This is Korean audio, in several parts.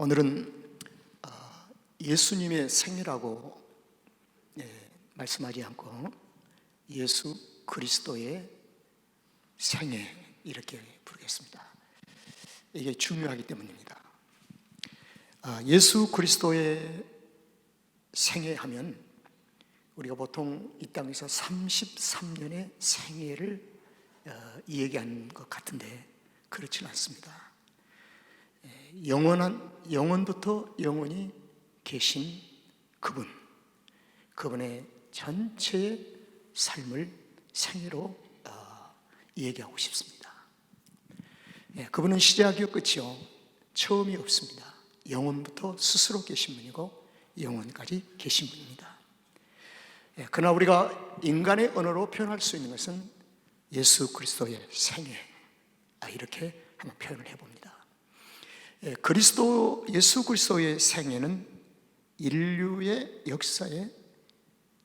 오늘은 예수님의 생애라고 말씀하지 않고 예수 그리스도의 생애 이렇게 부르겠습니다. 이게 중요하기 때문입니다. 예수 그리스도의 생애하면 우리가 보통 이 땅에서 33년의 생애를 얘기하는 것 같은데 그렇지는 않습니다. 영원부터 영원히 계신 그분의 전체의 삶을 생애로 얘기하고 싶습니다. 그분은 시작이요 끝이요 처음이 없습니다. 영원부터 스스로 계신 분이고 영원까지 계신 분입니다. 그러나 우리가 인간의 언어로 표현할 수 있는 것은 예수 그리스도의 생애, 이렇게 한번 표현을 해봅니다. 예수 그리스도의 생애는 인류의 역사의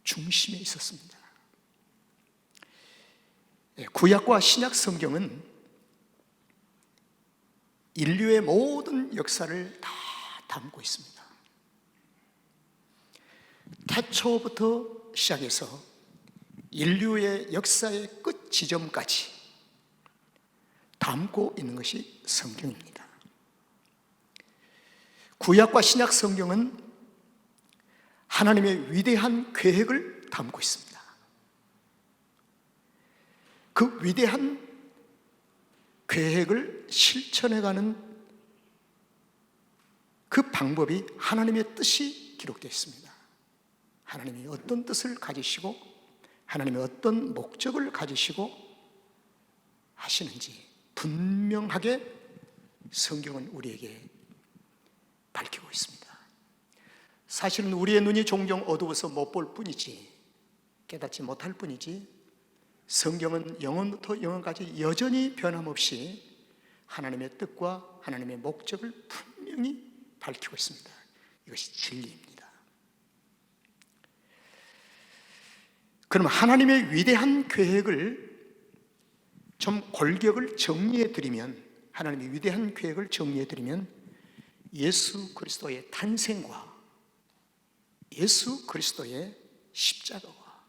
중심에 있었습니다. 구약과 신약 성경은 인류의 모든 역사를 다 담고 있습니다. 태초부터 시작해서 인류의 역사의 끝 지점까지 담고 있는 것이 성경입니다. 구약과 신약 성경은 하나님의 위대한 계획을 담고 있습니다. 그 위대한 계획을 실천해가는 그 방법이 하나님의 뜻이 기록되어 있습니다. 하나님이 어떤 뜻을 가지시고 하나님의 어떤 목적을 가지시고 하시는지 분명하게 성경은 우리에게 밝히고 있습니다. 사실은 우리의 눈이 종종 어두워서 못 볼 뿐이지, 깨닫지 못할 뿐이지, 성경은 영원부터 영원까지 여전히 변함없이 하나님의 뜻과 하나님의 목적을 분명히 밝히고 있습니다. 이것이 진리입니다. 그럼 하나님의 위대한 계획을 좀 골격을 정리해 드리면, 하나님의 위대한 계획을 정리해 드리면 예수 그리스도의 탄생과 예수 그리스도의 십자가와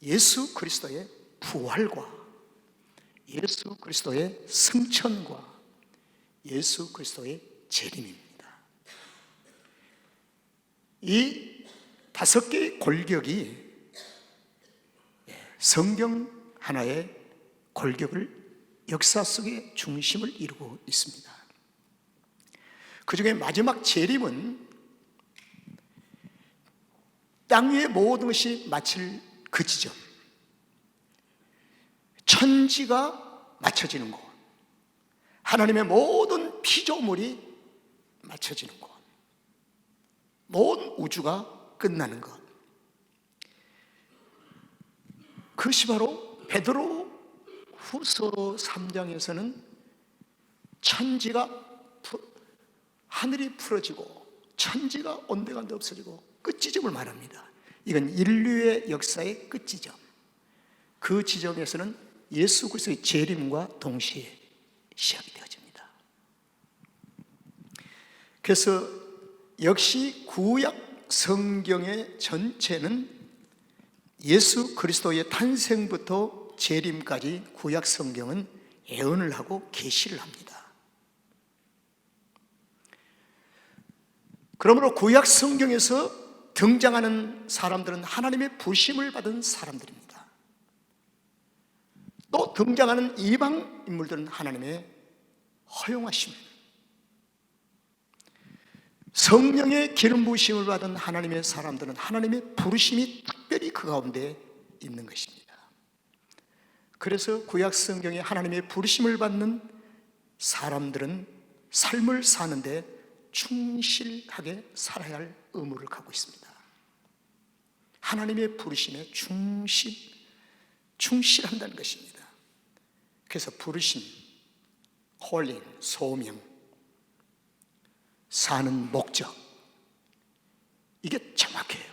예수 그리스도의 부활과 예수 그리스도의 승천과 예수 그리스도의 재림입니다. 이 5개의 골격이 성경 하나의 골격을 역사 속의 중심을 이루고 있습니다. 그 중에 마지막 재림은 땅 위의 모든 것이 마칠 그 지점, 천지가 맞춰지는 곳, 하나님의 모든 피조물이 맞춰지는 곳, 모든 우주가 끝나는 것, 그것이 바로 베드로 후서 3장에서는 하늘이 풀어지고 천지가 온데간데 없어지고 끝지점을 말합니다. 이건 인류의 역사의 끝지점, 그 지점에서는 예수 그리스도의 재림과 동시에 시작이 되어집니다. 그래서 역시 구약 성경의 전체는 예수 그리스도의 탄생부터 재림까지 구약 성경은 예언을 하고 계시를 합니다. 그러므로 구약 성경에서 등장하는 사람들은 하나님의 부심을 받은 사람들입니다. 또 등장하는 이방 인물들은 하나님의 허용하심, 성령의 기름 부으심을 받은 하나님의 사람들은 하나님의 부르심이 특별히 그 가운데 있는 것입니다. 그래서 구약 성경에 하나님의 부르심을 받는 사람들은 삶을 사는데 충실하게 살아야 할 의무를 갖고 있습니다. 하나님의 부르심에 충실한다는 것입니다. 그래서 부르심, 콜링, 소명, 사는 목적, 이게 정확해요.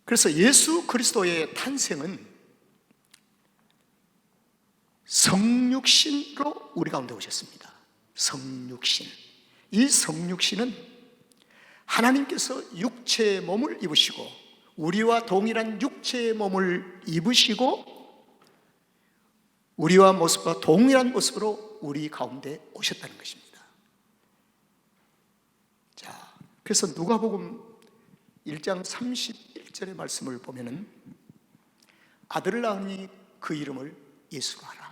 그래서 예수 그리스도의 탄생은 성령 성육신으로 우리 가운데 오셨습니다. 성육신. 이 성육신은 하나님께서 육체의 몸을 입으시고, 우리와 동일한 육체의 몸을 입으시고 우리와 모습과 동일한 모습으로 우리 가운데 오셨다는 것입니다. 자, 그래서 누가복음 1장 31절의 말씀을 보면은 아들을 낳으니 그 이름을 예수라 하라.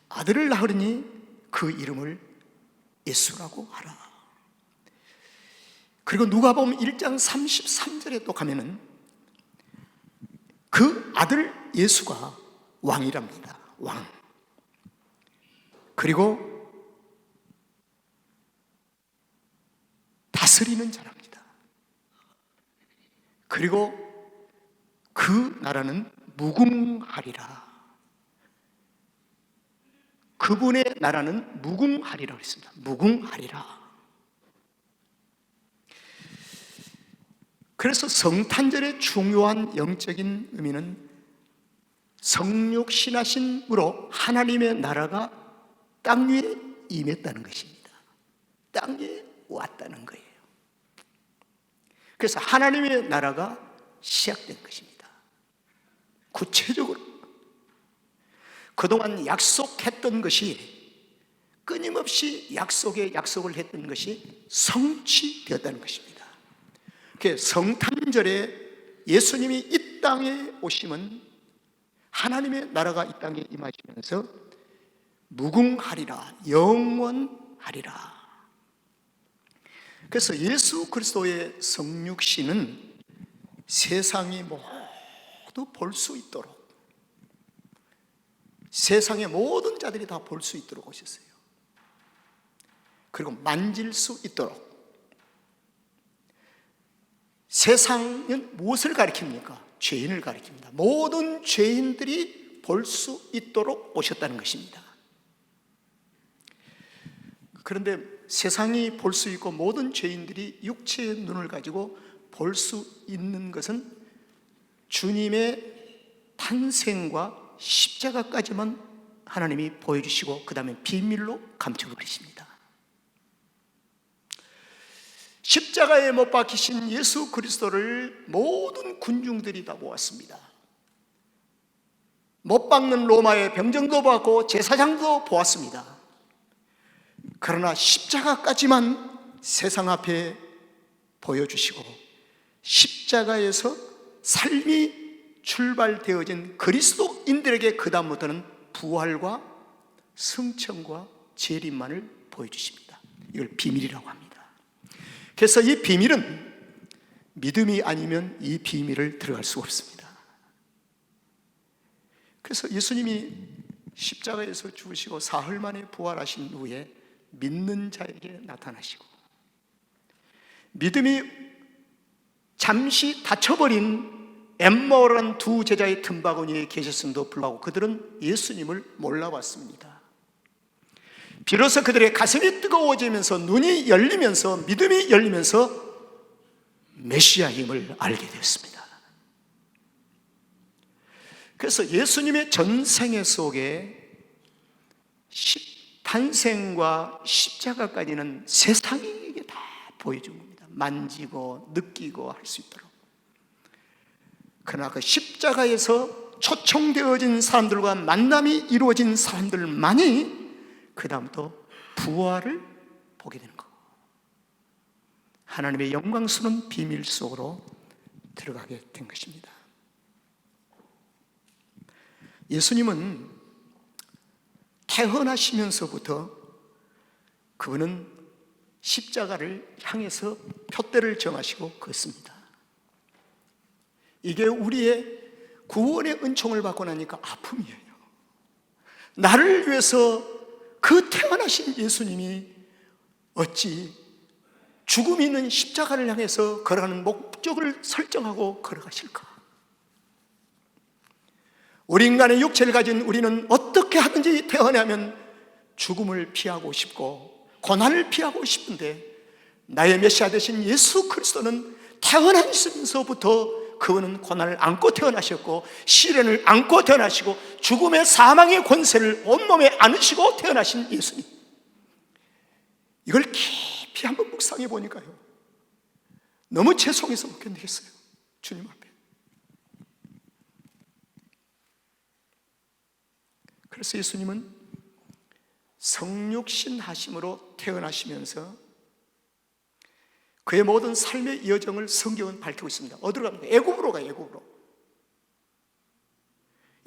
아들을 낳으니 그 이름을 예수라고 하라. 그리고 누가복음 1장 33절에 또 가면은 그 아들 예수가 왕이랍니다. 왕. 그리고 다스리는 자랍니다. 그리고 그 나라는 무궁하리라. 그분의 나라는 무궁하리라 그랬습니다. 무궁하리라. 그래서 성탄절의 중요한 영적인 의미는 성육신하심으로 하나님의 나라가 땅 위에 임했다는 것입니다. 땅 위에 왔다는 거예요. 그래서 하나님의 나라가 시작된 것입니다. 구체적으로 그동안 약속했던 것이, 끊임없이 약속에 약속을 했던 것이 성취되었다는 것입니다. 성탄절에 예수님이 이 땅에 오심은 하나님의 나라가 이 땅에 임하시면서 무궁하리라, 영원하리라. 그래서 예수 그리스도의 성육신은 세상이 모두 볼 수 있도록, 세상의 모든 자들이 다 볼 수 있도록 오셨어요. 그리고 만질 수 있도록. 세상은 무엇을 가리킵니까? 죄인을 가리킵니다. 모든 죄인들이 볼 수 있도록 오셨다는 것입니다. 그런데 세상이 볼 수 있고 모든 죄인들이 육체의 눈을 가지고 볼 수 있는 것은 주님의 탄생과 십자가까지만 하나님이 보여주시고 그 다음에 비밀로 감춰버리십니다. 십자가에 못 박히신 예수 그리스도를 모든 군중들이 다 보았습니다. 못 박는 로마의 병정도 보았고 제사장도 보았습니다. 그러나 십자가까지만 세상 앞에 보여주시고, 십자가에서 삶이 출발되어진 그리스도인들에게 그 다음부터는 부활과 승천과 재림만을 보여주십니다. 이걸 비밀이라고 합니다. 그래서 이 비밀은 믿음이 아니면 이 비밀을 들어갈 수가 없습니다. 그래서 예수님이 십자가에서 죽으시고 사흘 만에 부활하신 후에 믿는 자에게 나타나시고, 믿음이 잠시 닫혀버린 엠마오라는 두 제자의 틈바구니에 계셨음도 불구하고 그들은 예수님을 몰라봤습니다. 비로소 그들의 가슴이 뜨거워지면서 눈이 열리면서 믿음이 열리면서 메시아임을 알게 되었습니다. 그래서 예수님의 전생애 속에 탄생과 십자가까지는 세상에게 다 보여준 겁니다. 만지고 느끼고 할 수 있도록. 그러나 그 십자가에서 초청되어진 사람들과 만남이 이루어진 사람들만이 그 다음부터 부활을 보게 되는 거. 하나님의 영광스러운 비밀 속으로 들어가게 된 것입니다. 예수님은 태어나시면서부터 그분은 십자가를 향해서 푯대를 정하시고 걷습니다. 이게 우리의 구원의 은총을 받고 나니까 아픔이에요. 나를 위해서 그 태어나신 예수님이 어찌 죽음이 있는 십자가를 향해서 걸어가는 목적을 설정하고 걸어가실까? 우리 인간의 육체를 가진 우리는 어떻게 하든지 태어나면 죽음을 피하고 싶고 고난을 피하고 싶은데, 나의 메시아 되신 예수 그리스도는 태어나시면서부터 그분은 고난을 안고 태어나셨고 시련을 안고 태어나시고 죽음의 사망의 권세를 온몸에 안으시고 태어나신 예수님, 이걸 깊이 한번 묵상해 보니까요, 너무 죄송해서 못 견디겠어요. 주님 앞에. 그래서 예수님은 성육신 하심으로 태어나시면서 그의 모든 삶의 여정을 성경은 밝히고 있습니다. 어디로 갑니까? 애굽으로 가요. 애굽으로.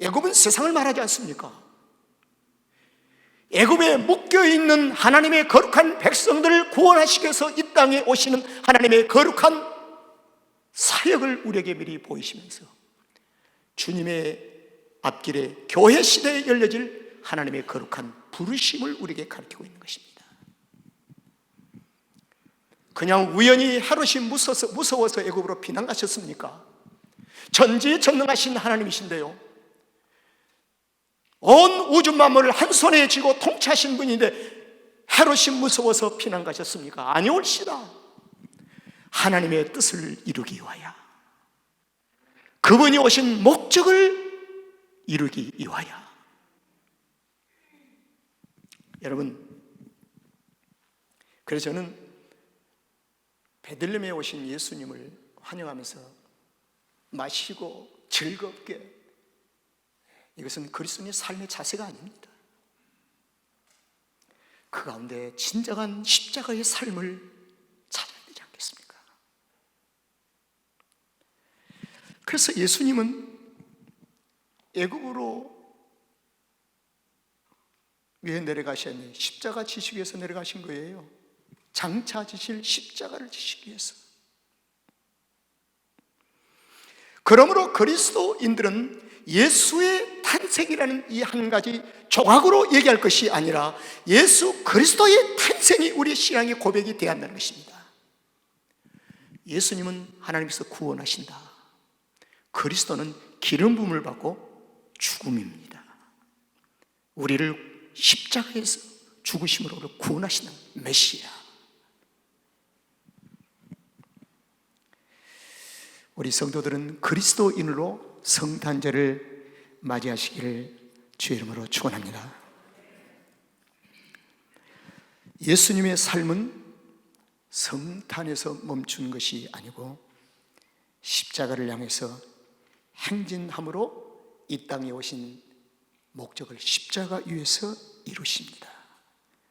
애굽은 세상을 말하지 않습니까? 애굽에 묶여있는 하나님의 거룩한 백성들을 구원하시기 위해서 이 땅에 오시는 하나님의 거룩한 사역을 우리에게 미리 보이시면서 주님의 앞길에 교회 시대에 열려질 하나님의 거룩한 부르심을 우리에게 가르치고 있는 것입니다. 그냥 우연히 헤롯이 무서워서 애굽으로 피난 가셨습니까? 전지전능하신 하나님이신데요, 온 우주 만물을 한 손에 쥐고 통치하신 분인데 헤롯이 무서워서 피난 가셨습니까? 아니올시다. 하나님의 뜻을 이루기 위하여, 그분이 오신 목적을 이루기 위하여. 여러분, 그래서 저는 베들레헴에 오신 예수님을 환영하면서 마시고 즐겁게, 이것은 그리스도인의 삶의 자세가 아닙니다. 그 가운데 진정한 십자가의 삶을 찾아야 되지 않겠습니까? 그래서 예수님은 애굽으로 왜 내려가셨니? 십자가 지시기 위해서 내려가신 거예요. 장차 지실 십자가를 지시기 위해서. 그러므로 그리스도인들은 예수의 탄생이라는 이 한 가지 조각으로 얘기할 것이 아니라 예수 그리스도의 탄생이 우리의 신앙의 고백이 되어야 한다는 것입니다. 예수님은 하나님께서 구원하신다. 그리스도는 기름 부음을 받고 죽음입니다. 우리를 십자가에서 죽으심으로 구원하시는 메시아. 우리 성도들은 그리스도인으로 성탄절을 맞이하시기를 주의 이름으로 축원합니다. 예수님의 삶은 성탄에서 멈춘 것이 아니고 십자가를 향해서 행진함으로 이 땅에 오신 목적을 십자가 위에서 이루십니다.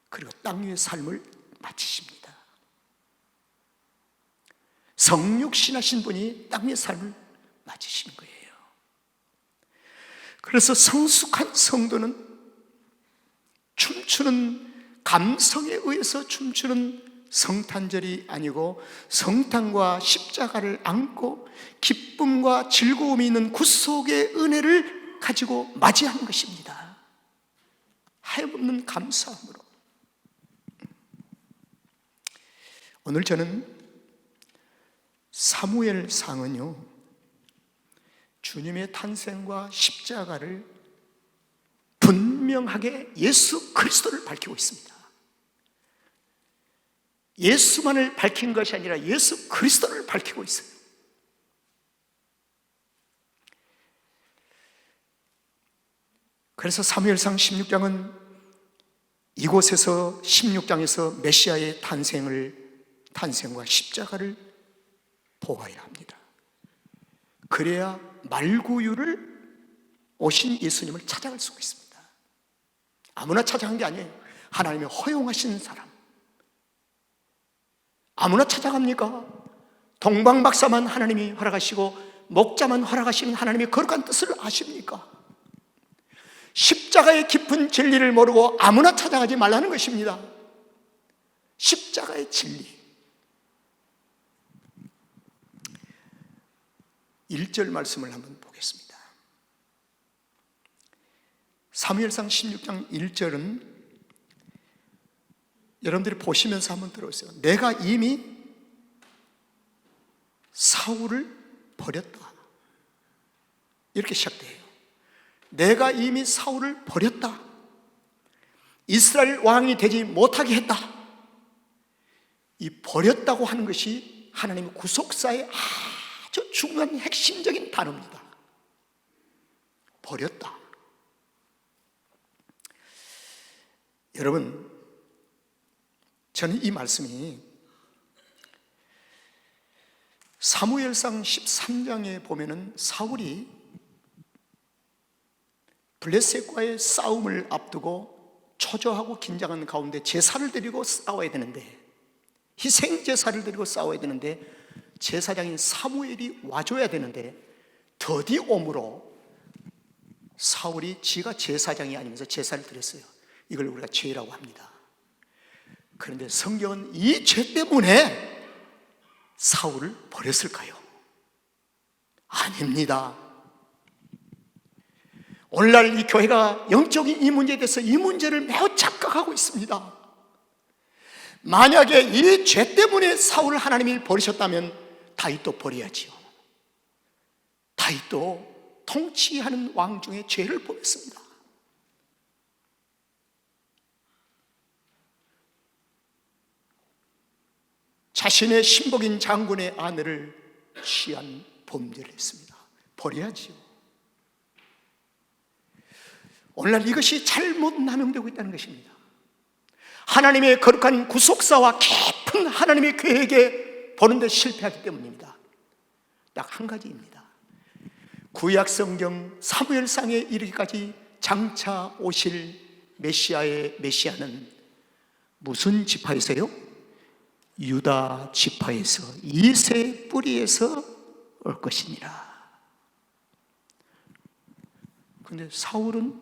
그리고 땅 위의 삶을 마치십니다. 성육신하신 분이 땅 위의 삶을 마치시는 거예요. 그래서 성숙한 성도는 춤추는 감성에 의해서 춤추는 성탄절이 아니고 성탄과 십자가를 안고 기쁨과 즐거움이 있는 구속의 은혜를 가지고 맞이하는 것입니다. 하염없는 감사함으로. 오늘 저는 사무엘상은요, 주님의 탄생과 십자가를 분명하게 예수 그리스도를 밝히고 있습니다. 예수만을 밝힌 것이 아니라 예수 그리스도를 밝히고 있어요. 그래서 사무엘상 16장은 이곳에서 16장에서 메시아의 탄생과 십자가를 보아야 합니다. 그래야 말구유를 오신 예수님을 찾아갈 수가 있습니다. 아무나 찾아간 게 아니에요. 하나님의 허용하신 사람. 아무나 찾아갑니까? 동방박사만 하나님이 허락하시고 목자만 허락하시는 하나님의 거룩한 뜻을 아십니까? 십자가의 깊은 진리를 모르고 아무나 찾아가지 말라는 것입니다. 십자가의 진리. 1절 말씀을 한번 보겠습니다. 사무엘상 16장 1절은 여러분들이 보시면서 한번 들어보세요. 내가 이미 사울을 버렸다. 이렇게 시작돼요. 내가 이미 사울을 버렸다. 이스라엘 왕이 되지 못하게 했다. 이 버렸다고 하는 것이 하나님의 구속사의 아주 중요한 핵심적인 단어입니다. 버렸다. 여러분, 저는 이 말씀이 사무엘상 13장에 보면은 사울이 블레셋과의 싸움을 앞두고 초조하고 긴장한 가운데 제사를 드리고 싸워야 되는데, 희생 제사를 드리고 싸워야 되는데 제사장인 사무엘이 와줘야 되는데 더디 옴으로 사울이 지가 제사장이 아니면서 제사를 드렸어요. 이걸 우리가 죄라고 합니다. 그런데 성경은 이 죄 때문에 사울을 버렸을까요? 아닙니다. 오늘날 이 교회가 영적인 이 문제에 대해서 이 문제를 매우 착각하고 있습니다. 만약에 이 죄 때문에 사울을 하나님이 버리셨다면 다윗도 버려야지요. 다윗도 통치하는 왕 중에 죄를 범했습니다. 자신의 신복인 장군의 아내를 취한 범죄를 했습니다. 버려야지요. 오늘날 이것이 잘못 남용되고 있다는 것입니다. 하나님의 거룩한 구속사와 깊은 하나님의 계획에 보는데 실패하기 때문입니다. 딱 한 가지입니다. 구약 성경 사무엘상에 이르기까지 장차 오실 메시아는 무슨 지파에서요? 유다 지파에서, 이세 뿌리에서 올 것이니라. 그런데 사울은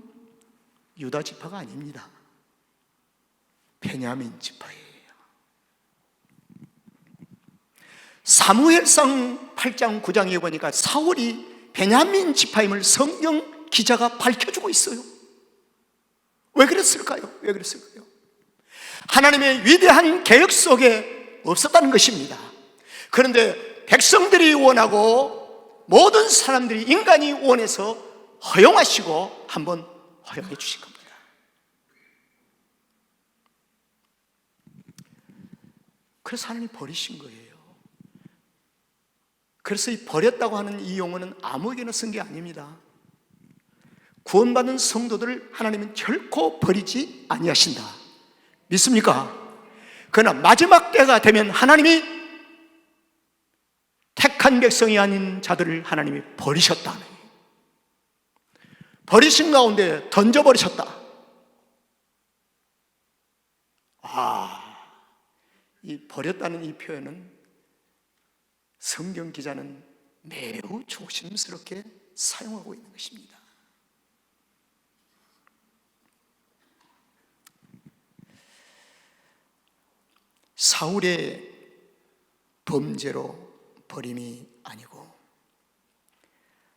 유다 지파가 아닙니다. 베냐민 지파예요. 사무엘상 8장 9장에 보니까 사울이 베냐민 지파임을 성경 기자가 밝혀주고 있어요. 왜 그랬을까요? 왜 그랬을까요? 하나님의 위대한 계획 속에 없었다는 것입니다. 그런데 백성들이 원하고 모든 사람들이, 인간이 원해서 허용하시고 한번 허용해 주신 겁니다. 그래서 하나님이 버리신 거예요. 그래서 이 버렸다고 하는 이 용어는 아무에게나 쓴 게 아닙니다. 구원받은 성도들을 하나님은 결코 버리지 아니하신다. 믿습니까? 그러나 마지막 때가 되면 하나님이 택한 백성이 아닌 자들을 하나님이 버리셨다. 버리신 가운데 던져버리셨다. 이 버렸다는 이 표현은 성경 기자는 매우 조심스럽게 사용하고 있는 것입니다. 사울의 범죄로 버림이 아니고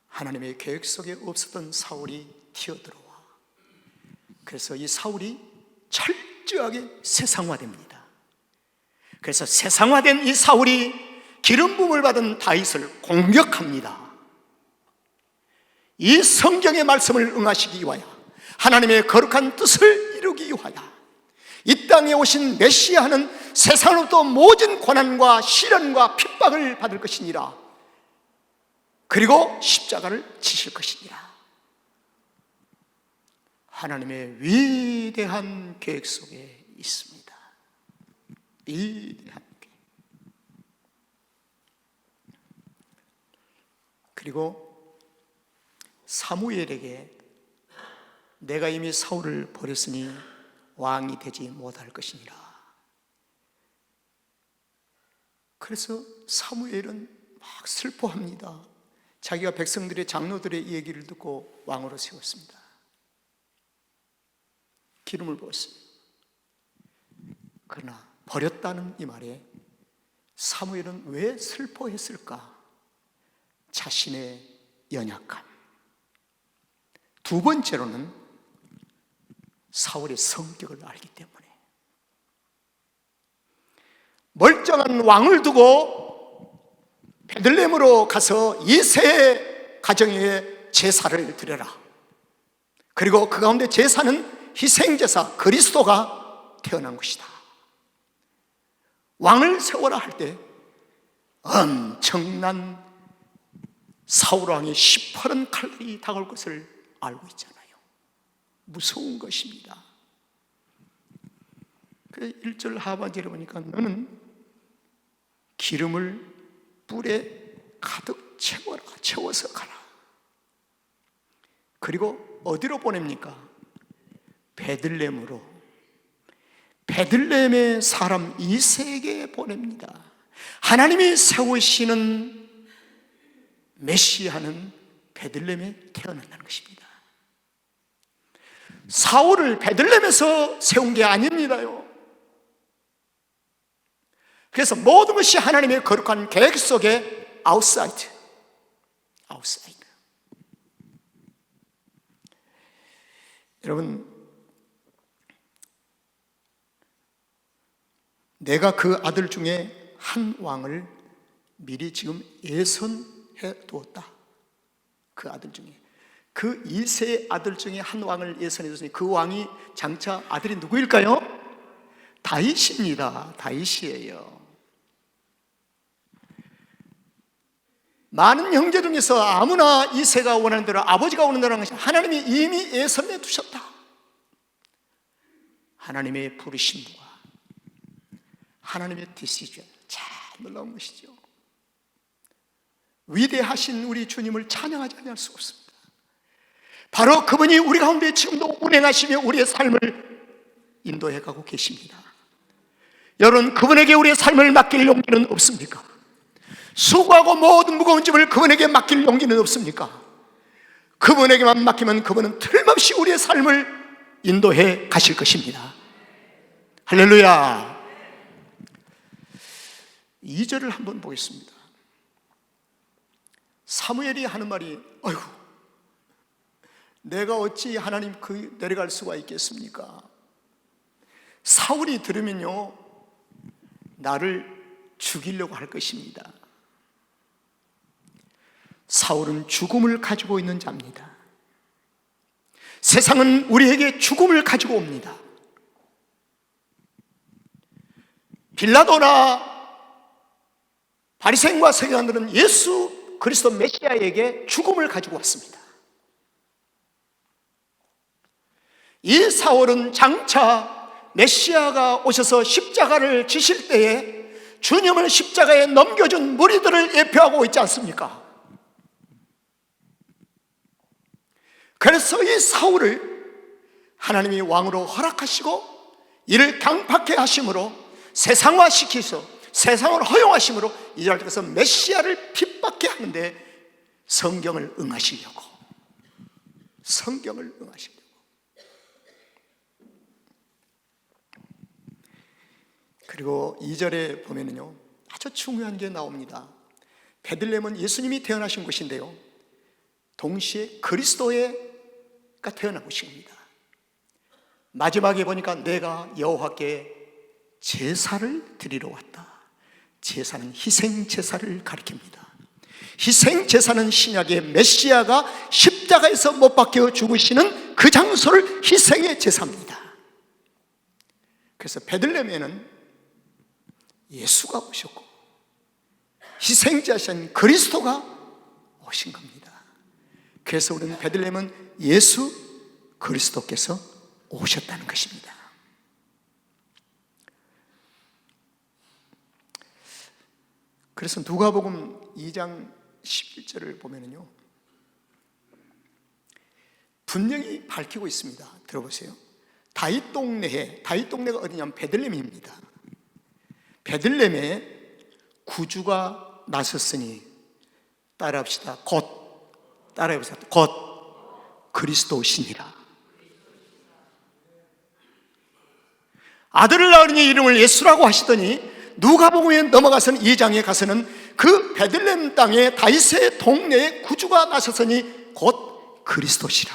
하나님의 계획 속에 없었던 사울이 튀어들어와, 그래서 이 사울이 철저하게 세상화됩니다. 그래서 세상화된 이 사울이 기름 부음을 받은 다윗을 공격합니다. 이 성경의 말씀을 응하시기 위하여, 하나님의 거룩한 뜻을 이루기 위하여 이 땅에 오신 메시아는 세상으로부터 모든 고난과 시련과 핍박을 받을 것이니라. 그리고 십자가를 지실 것이니라. 하나님의 위대한 계획 속에 있습니다. 위대한 계획. 그리고 사무엘에게 내가 이미 사울을 버렸으니 왕이 되지 못할 것이니라. 그래서 사무엘은 막 슬퍼합니다. 자기가 백성들의 장로들의 얘기를 듣고 왕으로 세웠습니다. 기름을 부었습니다. 그러나 버렸다는 이 말에 사무엘은 왜 슬퍼했을까? 자신의 연약함. 두 번째로는 사울의 성격을 알기 때문에. 멀쩡한 왕을 두고 베들레헴으로 가서 이세 가정에 제사를 드려라. 그리고 그 가운데 제사는 희생제사 그리스도가 태어난 것이다. 왕을 세워라 할 때 엄청난 사울 왕의 시퍼런 칼날이 다가올 것을 알고 있잖아요. 무서운 것입니다. 그 1절 하반절에 보니까 너는 기름을 뿔에 가득 채워서 가라. 그리고 어디로 보냅니까? 베들레헴으로. 베들레헴의 사람 이세에게 보냅니다. 하나님이 세우시는 메시아는 베들레헴에 태어난다는 것입니다. 사울을 베들레헴에서 세운 게 아닙니다요. 그래서 모든 것이 하나님의 거룩한 계획 속에 아웃사이드. 여러분, 내가 그 아들 중에 한 왕을 미리 지금 예선해 두었다. 그 아들 중에, 그 이세의 아들 중에 한 왕을 예선해 뒀으니 그 왕이 장차 아들이 누구일까요? 다윗입니다. 다윗이에요. 많은 형제 중에서 아무나 이세가 원하는 대로, 아버지가 원하는 대로 하는 것이 하나님이 이미 예선해 두셨다. 하나님의 부르심과 하나님의 디시전, 참 놀라운 것이죠. 위대하신 우리 주님을 찬양하지 않을 수 없습니다. 바로 그분이 우리 가운데 지금도 운행하시며 우리의 삶을 인도해 가고 계십니다. 여러분, 그분에게 우리의 삶을 맡길 용기는 없습니까? 수고하고 모든 무거운 짐을 그분에게 맡길 용기는 없습니까? 그분에게만 맡기면 그분은 틀림없이 우리의 삶을 인도해 가실 것입니다. 할렐루야. 2절을 한번 보겠습니다. 사무엘이 하는 말이, 아이고, 내가 어찌 하나님 그 내려갈 수가 있겠습니까? 사울이 들으면요, 나를 죽이려고 할 것입니다. 사울은 죽음을 가지고 있는 자입니다. 세상은 우리에게 죽음을 가지고 옵니다. 빌라도나 바리새인과 서기관들은 예수 그리스도 메시아에게 죽음을 가지고 왔습니다. 이 사울은 장차 메시아가 오셔서 십자가를 지실 때에 주님을 십자가에 넘겨준 무리들을 예표하고 있지 않습니까? 그래서 이 사울을 하나님이 왕으로 허락하시고 이를 강팍해 하심으로 세상화시키셔서 세상을 허용하심으로 이 자리에서 메시아를 핍박해 하는데 성경을 응하시려고. 그리고 2절에 보면은요, 아주 중요한 게 나옵니다. 베들레헴은 예수님이 태어나신 곳인데요, 동시에 그리스도가 태어난 곳입니다. 마지막에 보니까 내가 여호와께 제사를 드리러 왔다. 제사는 희생 제사를 가리킵니다. 희생 제사는 신약의 메시아가 십자가에서 못 박혀 죽으시는 그 장소를 희생의 제사입니다. 그래서 베들레헴에는 예수가 오셨고 희생자신 그리스도가 오신 겁니다. 그래서 우리는 베들레헴은 예수 그리스도께서 오셨다는 것입니다. 그래서 누가복음 2장 11절을 보면요, 분명히 밝히고 있습니다. 들어보세요. 다윗 동네가 어디냐면 베들레헴입니다. 베들레헴에 구주가 나섰으니 따라합시다. 따라해보세요. 곧 그리스도시니라. 아들을 낳으니 이름을 예수라고 하시더니 누가복음에 넘어가서는 2장에 가서는 그 베들레헴 땅에 다윗의 동네에 구주가 나섰으니 곧 그리스도시라.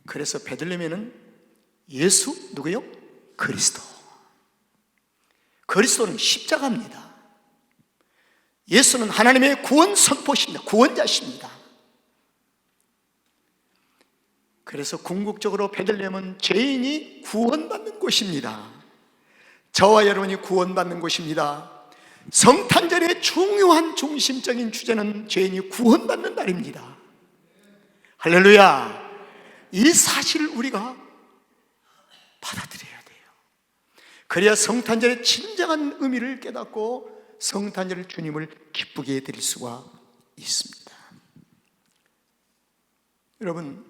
그래서 베들레헴에는 예수 누구요? 그리스도. 그리스도는 십자가입니다. 예수는 하나님의 구원 선포십니다. 구원자십니다. 그래서 궁극적으로 베들레헴은 죄인이 구원받는 곳입니다. 저와 여러분이 구원받는 곳입니다. 성탄절의 중요한 중심적인 주제는 죄인이 구원받는 날입니다. 할렐루야. 이 사실을 우리가 받아들여야 돼요. 그래야 성탄절의 진정한 의미를 깨닫고 성탄절 주님을 기쁘게 드릴 수가 있습니다. 여러분,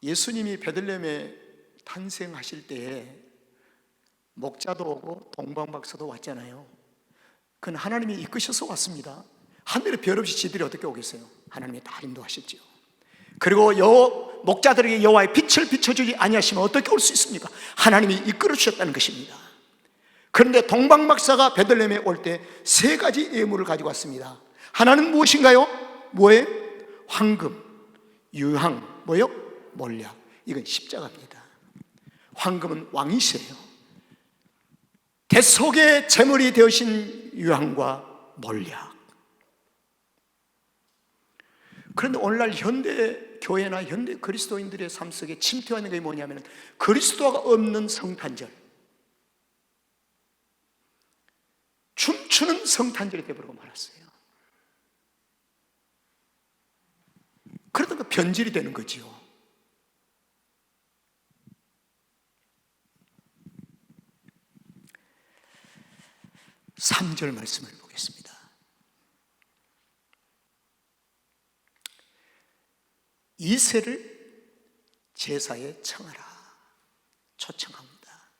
예수님이 베들레헴에 탄생하실 때에 목자도 오고 동방박사도 왔잖아요. 그건 하나님이 이끄셔서 왔습니다. 하늘에 별 없이 지들이 어떻게 오겠어요? 하나님이 다 인도하셨죠. 그리고 목자들에게 여호와의 빛을 비춰주지 아니하시면 어떻게 올 수 있습니까? 하나님이 이끌어 주셨다는 것입니다. 그런데 동방박사가 베들레헴에 올 때 세 가지 예물을 가지고 왔습니다. 하나는 무엇인가요? 뭐예요? 황금, 유향, 뭐요? 몰약. 이건 십자가입니다. 황금은 왕이세요. 대속의 제물이 되어신 유향과 몰약. 그런데 오늘날 현대 교회나 현대 그리스도인들의 삶 속에 침투하는 게 뭐냐면 그리스도가 없는 성탄절, 춤추는 성탄절이 되어버리고 말았어요. 그러다가 변질이 되는 거지요. 3절 말씀을 보겠습니다. 이새를 제사에 청하라. 초청합니다.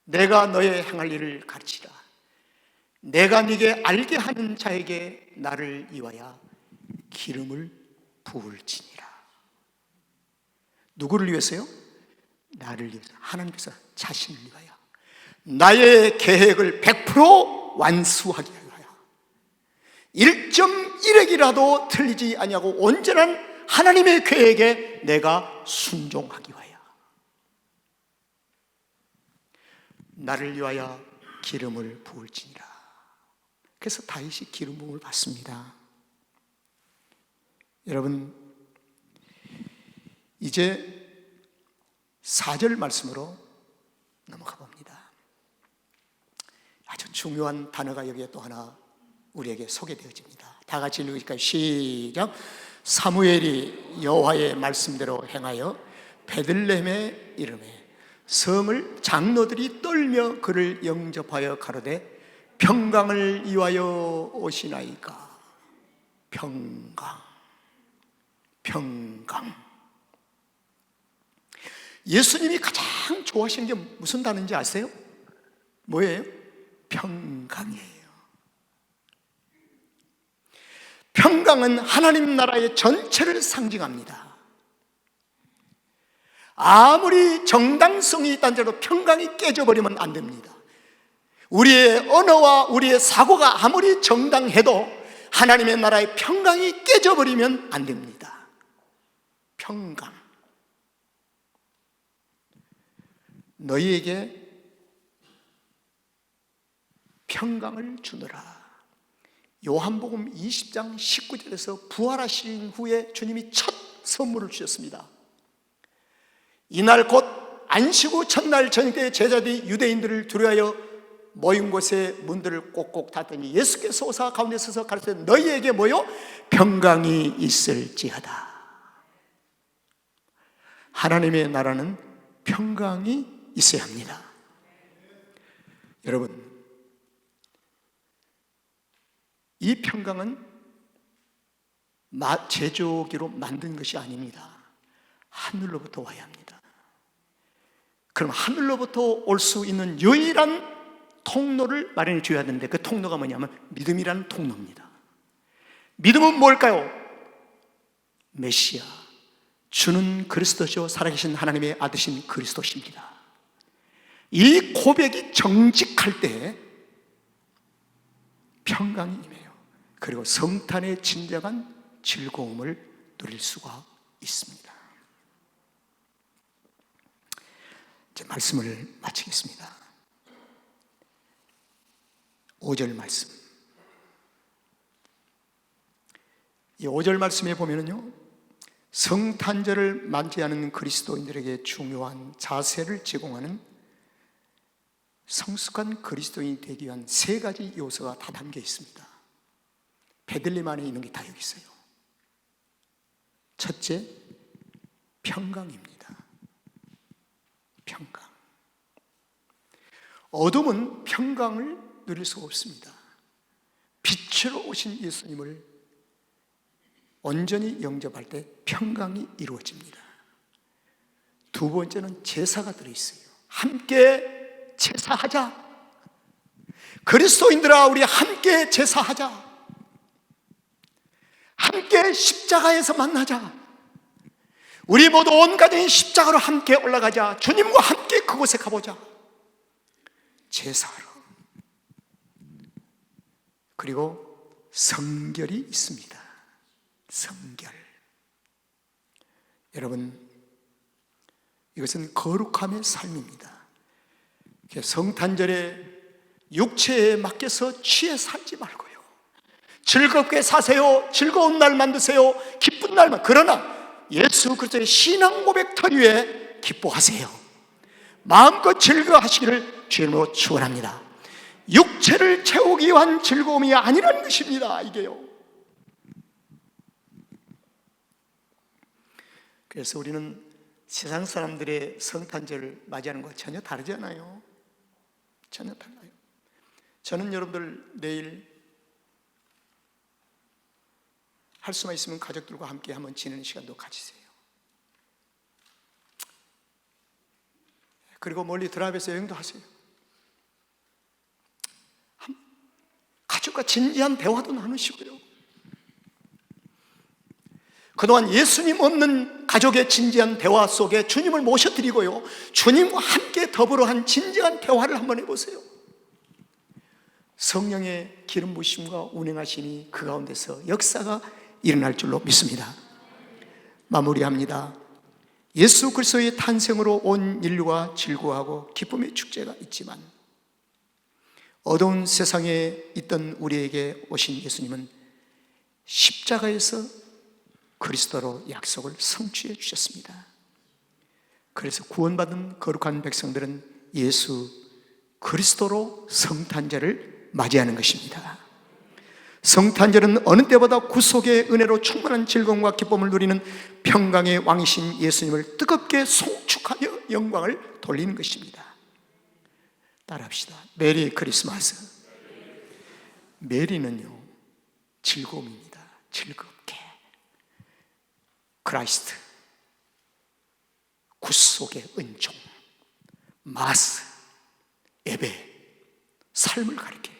내가 너의 행할 일을 가르치라. 내가 네게 알게 하는 자에게 나를 위하여 기름을 부을지니라. 누구를 위해서요? 나를 위해서. 하나님께서 자신을 위하여 나의 계획을 100% 완수하기 위하여 1.1핵이라도 틀리지 아니하고 온전한 하나님의 계획에 내가 순종하기 위하여 나를 위하여 기름을 부을지니라. 그래서 다윗이 기름 부음을 받습니다. 여러분, 이제 4절 말씀으로 넘어가 봅니다. 아주 중요한 단어가 여기에 또 하나 우리에게 소개되어집니다. 다 같이 읽을까요? 시작. 사무엘이 여호와의 말씀대로 행하여 베들레헴에 이르매 성을 장로들이 떨며 그를 영접하여 가로되 평강을 이하여 오시나이까. 평강. 예수님이 가장 좋아하시는 게 무슨 단어인지 아세요? 뭐예요? 평강이에요. 평강은 하나님 나라의 전체를 상징합니다. 아무리 정당성이 있다는 대로 평강이 깨져버리면 안 됩니다. 우리의 언어와 우리의 사고가 아무리 정당해도 하나님의 나라의 평강이 깨져버리면 안 됩니다. 평강. 너희에게 평강을 주노라. 요한복음 20장 19절에서 부활하신 후에 주님이 첫 선물을 주셨습니다. 이날 곧 안식후 첫날 저녁에 제자들이 유대인들을 두려워하여 모인 곳에 문들을 꼭꼭 닫더니 예수께서 오사 가운데 서서 가르치되 너희에게 뭐요? 평강이 있을지어다. 하나님의 나라는 평강이 있어야 합니다. 여러분, 이 평강은 제조기로 만든 것이 아닙니다. 하늘로부터 와야 합니다. 그럼 하늘로부터 올 수 있는 유일한 통로를 마련해 줘야 되는데 그 통로가 뭐냐면 믿음이라는 통로입니다. 믿음은 뭘까요? 메시아, 주는 그리스도시요 살아계신 하나님의 아들이신 그리스도십니다. 이 고백이 정직할 때 평강이 임해요. 그리고 성탄의 진정한 즐거움을 누릴 수가 있습니다. 이제 말씀을 마치겠습니다. 5절 말씀. 이 5절 말씀에 보면은요, 성탄절을 맞이하는 그리스도인들에게 중요한 자세를 제공하는 성숙한 그리스도인이 되기 위한 세 가지 요소가 다 담겨 있습니다. 베들레헴 안에 있는 게 다 여기 있어요. 첫째, 평강입니다. 평강. 어둠은 평강을 누릴 수가 없습니다. 빛으로 오신 예수님을 온전히 영접할 때 평강이 이루어집니다. 두 번째는 제사가 들어있어요. 함께 제사하자. 그리스도인들아, 우리 함께 제사하자. 함께 십자가에서 만나자. 우리 모두 온 가정이 십자가로 함께 올라가자. 주님과 함께 그곳에 가보자. 제사하러. 그리고 성결이 있습니다. 성결. 여러분, 이것은 거룩함의 삶입니다. 성탄절에 육체에 맡겨서 취해 살지 말고요, 즐겁게 사세요. 즐거운 날 만드세요. 기쁜 날만. 그러나 예수 그리스도의 신앙 고백터 위에 기뻐하세요. 마음껏 즐거워하시기를 주님으로 축원합니다. 육체를 채우기 위한 즐거움이 아니라는 것입니다. 이게요. 그래서 우리는 세상 사람들의 성탄절을 맞이하는 것 전혀 다르지 않아요. 전혀 달라요. 저는 여러분들 내일 할 수만 있으면 가족들과 함께 한번 지내는 시간도 가지세요. 그리고 멀리 드라이브에서 여행도 하세요. 가족과 진지한 대화도 나누시고요. 그동안 예수님 없는 가족의 진지한 대화 속에 주님을 모셔드리고요, 주님과 함께 더불어 한 진지한 대화를 한번 해보세요. 성령의 기름 부으심과 운행하시니 그 가운데서 역사가 일어날 줄로 믿습니다. 마무리합니다. 예수 그리스도의 탄생으로 온 인류가 즐거워하고 기쁨의 축제가 있지만, 어두운 세상에 있던 우리에게 오신 예수님은 십자가에서 그리스도로 약속을 성취해 주셨습니다. 그래서 구원받은 거룩한 백성들은 예수 그리스도로 성탄절을 맞이하는 것입니다. 성탄절은 어느 때보다 구속의 은혜로 충만한 즐거움과 기쁨을 누리는 평강의 왕이신 예수님을 뜨겁게 송축하여 영광을 돌리는 것입니다. 따라합시다. 메리 크리스마스. 메리는요, 즐거움입니다. 즐겁게. 크라이스트, 구속의 은총. 마스, 예배, 삶을 가리켜요.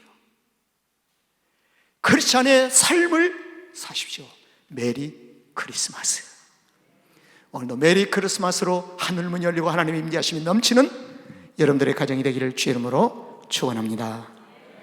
크리스찬의 삶을 사십시오. 메리 크리스마스. 오늘도 메리 크리스마스로 하늘문 열리고 하나님의 임재하심이 넘치는 여러분들의 가정이 되기를 주의 이름으로 축원합니다.